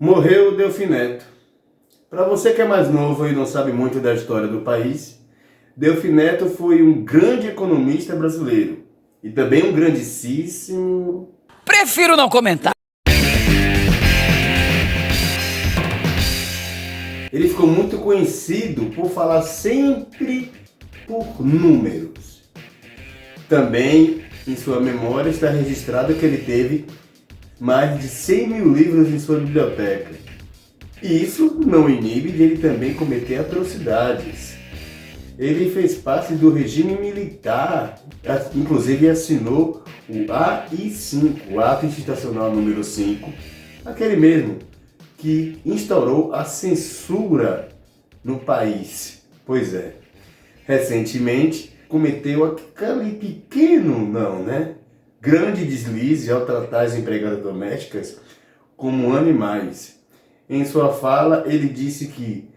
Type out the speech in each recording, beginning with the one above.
Morreu Delfim Neto. Para você que é mais novo e não sabe muito da história do país, Delfim Neto foi um grande economista brasileiro e também um grandíssimo... Prefiro não comentar. Ele ficou muito conhecido por falar sempre por números. Também em sua memória está registrado que ele teve mais de 100 mil livros em sua biblioteca. E isso não inibe de ele também cometer atrocidades. Ele fez parte do regime militar, inclusive assinou o AI-5, o Ato Institucional número 5, aquele mesmo que instaurou a censura no país. Pois é, recentemente cometeu aquele grande deslize ao tratar as empregadas domésticas como animais. Em sua fala, ele disse que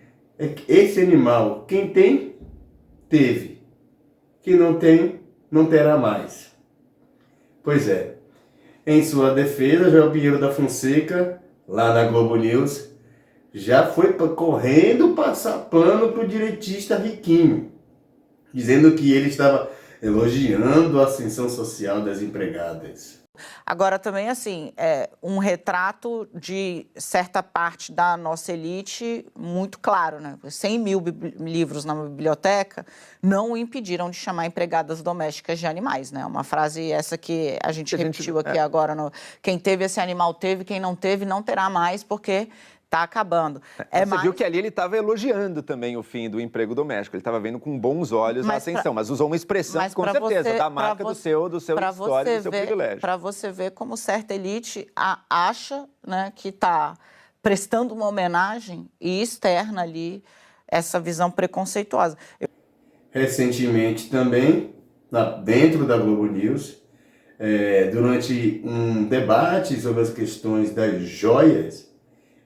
esse animal, quem tem, teve. Quem não tem, não terá mais. Pois é. Em sua defesa, João Pinheiro da Fonseca, lá na Globo News, já foi correndo passar pano para o direitista Riquinho, dizendo que ele estava elogiando a ascensão social das empregadas. Agora também, assim, um retrato de certa parte da nossa elite muito claro, né? 100 mil livros na biblioteca não o impediram de chamar empregadas domésticas de animais, né? Uma frase essa que a gente repetiu aqui agora. Quem teve esse animal teve, quem não teve não terá mais, porque... está acabando. Você viu que ali ele estava elogiando também o fim do emprego doméstico. Ele estava vendo com bons olhos a ascensão, mas usou uma expressão, com certeza, da marca do seu história, do seu privilégio. Para você ver como certa elite acha, né, que está prestando uma homenagem e externa ali essa visão preconceituosa. Recentemente também, dentro da Globo News, durante um debate sobre as questões das joias,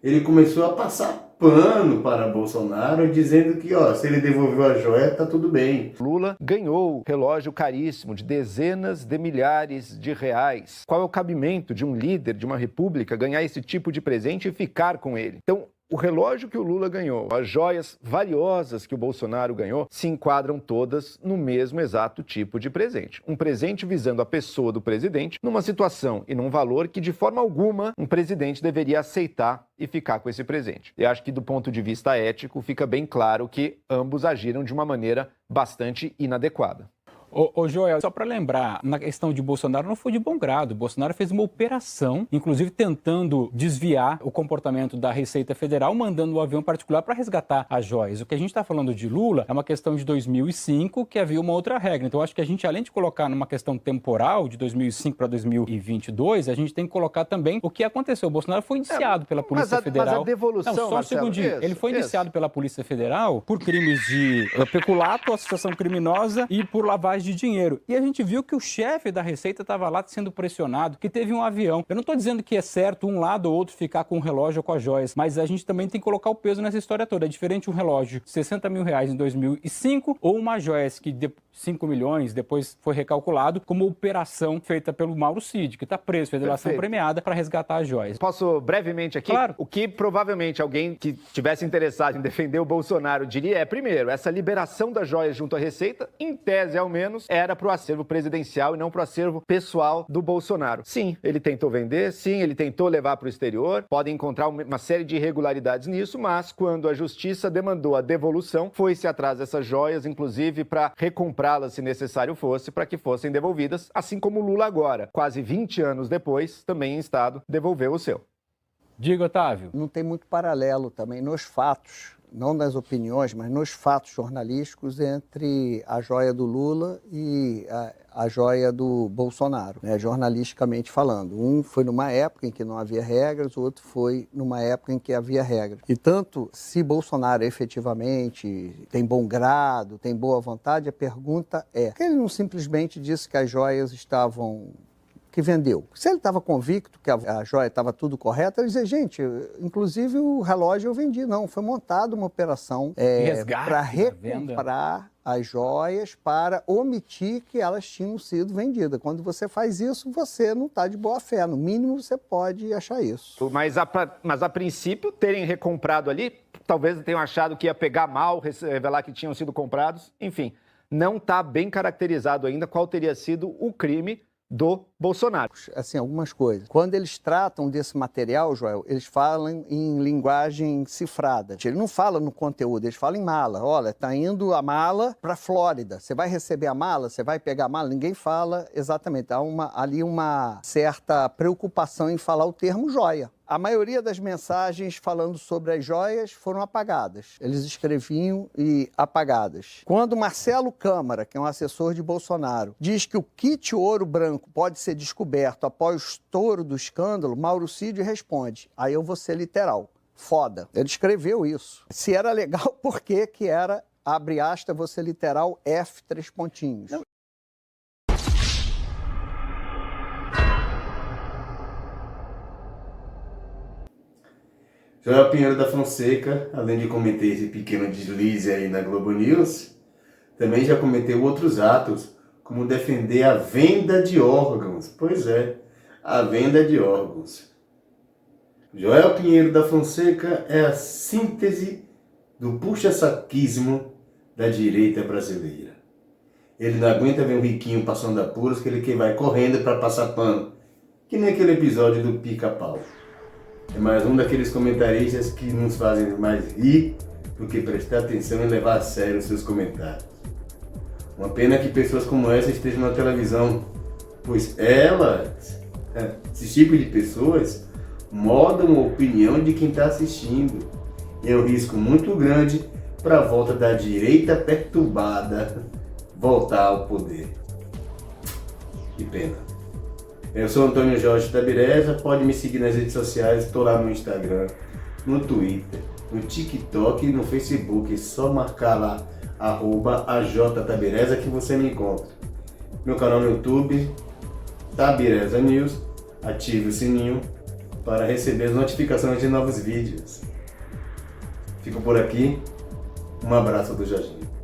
ele começou a passar pano para Bolsonaro, dizendo que, se ele devolveu a joia, tá tudo bem. Lula ganhou relógio caríssimo de dezenas de milhares de reais. Qual é o cabimento de um líder de uma república ganhar esse tipo de presente e ficar com ele? Então, o relógio que o Lula ganhou, as joias valiosas que o Bolsonaro ganhou, se enquadram todas no mesmo exato tipo de presente. Um presente visando a pessoa do presidente numa situação e num valor que, de forma alguma, um presidente deveria aceitar e ficar com esse presente. Eu acho que, do ponto de vista ético, fica bem claro que ambos agiram de uma maneira bastante inadequada. Ô Joel, só para lembrar, na questão de Bolsonaro não foi de bom grado. Bolsonaro fez uma operação, inclusive tentando desviar o comportamento da Receita Federal, mandando um avião particular para resgatar as joias. O que a gente está falando de Lula é uma questão de 2005, que havia uma outra regra. Então, acho que a gente, além de colocar numa questão temporal, de 2005 para 2022, a gente tem que colocar também o que aconteceu. O Bolsonaro foi indiciado pela Polícia Federal. Mas a devolução, não, só um Marcelo, segundinho. Ele foi indiciado pela Polícia Federal por crimes de peculato, associação criminosa e por lavagem de dinheiro. E a gente viu que o chefe da Receita estava lá sendo pressionado, que teve um avião. Eu não estou dizendo que é certo um lado ou outro ficar com o relógio ou com as joias, mas a gente também tem que colocar o peso nessa história toda. É diferente um relógio de 60 mil reais em 2005 ou uma joia que 5 milhões depois foi recalculado como operação feita pelo Mauro Cid, que está preso, federação premiada, para resgatar as joias. Posso brevemente aqui? Claro. O que provavelmente alguém que tivesse interessado em defender o Bolsonaro diria é, primeiro, essa liberação das joias junto à Receita, em tese ao menos, era para o acervo presidencial e não para o acervo pessoal do Bolsonaro. Sim, ele tentou vender, sim, ele tentou levar para o exterior, podem encontrar uma série de irregularidades nisso, mas quando a justiça demandou a devolução, foi-se atrás dessas joias, inclusive para recomprá-las se necessário fosse, para que fossem devolvidas, assim como Lula agora, quase 20 anos depois, também em estado, devolveu o seu. Diga, Otávio. Não tem muito paralelo também nos fatos, não nas opiniões, mas nos fatos jornalísticos entre a joia do Lula e a joia do Bolsonaro, né, jornalisticamente falando. Um foi numa época em que não havia regras, o outro foi numa época em que havia regras. E tanto se Bolsonaro efetivamente tem bom grado, tem boa vontade, a pergunta é, por que ele não simplesmente disse que as joias estavam que vendeu. Se ele estava convicto que a joia estava tudo correta, ele dizia, gente, inclusive o relógio eu vendi. Não, foi montada uma operação para recomprar as joias, para omitir que elas tinham sido vendidas. Quando você faz isso, você não está de boa fé. No mínimo, você pode achar isso. Mas a princípio, terem recomprado ali, talvez tenham achado que ia pegar mal, revelar que tinham sido comprados. Enfim, não está bem caracterizado ainda qual teria sido o crime do Bolsonaro. Assim, algumas coisas. Quando eles tratam desse material, Joel, eles falam em linguagem cifrada. Ele não fala no conteúdo, eles falam em mala. Olha, tá indo a mala para a Flórida. Você vai receber a mala? Você vai pegar a mala? Ninguém fala exatamente. Há ali uma certa preocupação em falar o termo joia. A maioria das mensagens falando sobre as joias foram apagadas. Eles escreviam e apagadas. Quando Marcelo Câmara, que é um assessor de Bolsonaro, diz que o kit ouro branco pode ser descoberto após o estouro do escândalo, Mauro Cid responde, aí eu vou ser literal, foda. Ele escreveu isso. Se era legal, por que era, abre aspas, vou ser literal, F, 3 pontinhos. Não. Joel Pinheiro da Fonseca, além de cometer esse pequeno deslize aí na Globo News, também já cometeu outros atos, como defender a venda de órgãos. Pois é, a venda de órgãos. Joel Pinheiro da Fonseca é a síntese do puxa-saquismo da direita brasileira. Ele não aguenta ver um riquinho passando apuros que ele que vai correndo para passar pano, que nem aquele episódio do Pica-Pau. É mais um daqueles comentaristas que nos fazem mais rir do que prestar atenção e levar a sério os seus comentários. Uma pena que pessoas como essa estejam na televisão, pois elas, esse tipo de pessoas, modam a opinião de quem está assistindo. E é um risco muito grande para a volta da direita perturbada voltar ao poder. Que pena. Eu sou Antônio Jorge Tabireza, pode me seguir nas redes sociais, estou lá no Instagram, no Twitter, no TikTok e no Facebook, é só marcar lá, @AJTabireza que você me encontra. Meu canal no YouTube, Tabireza News, ative o sininho para receber as notificações de novos vídeos. Fico por aqui, um abraço do Jorginho.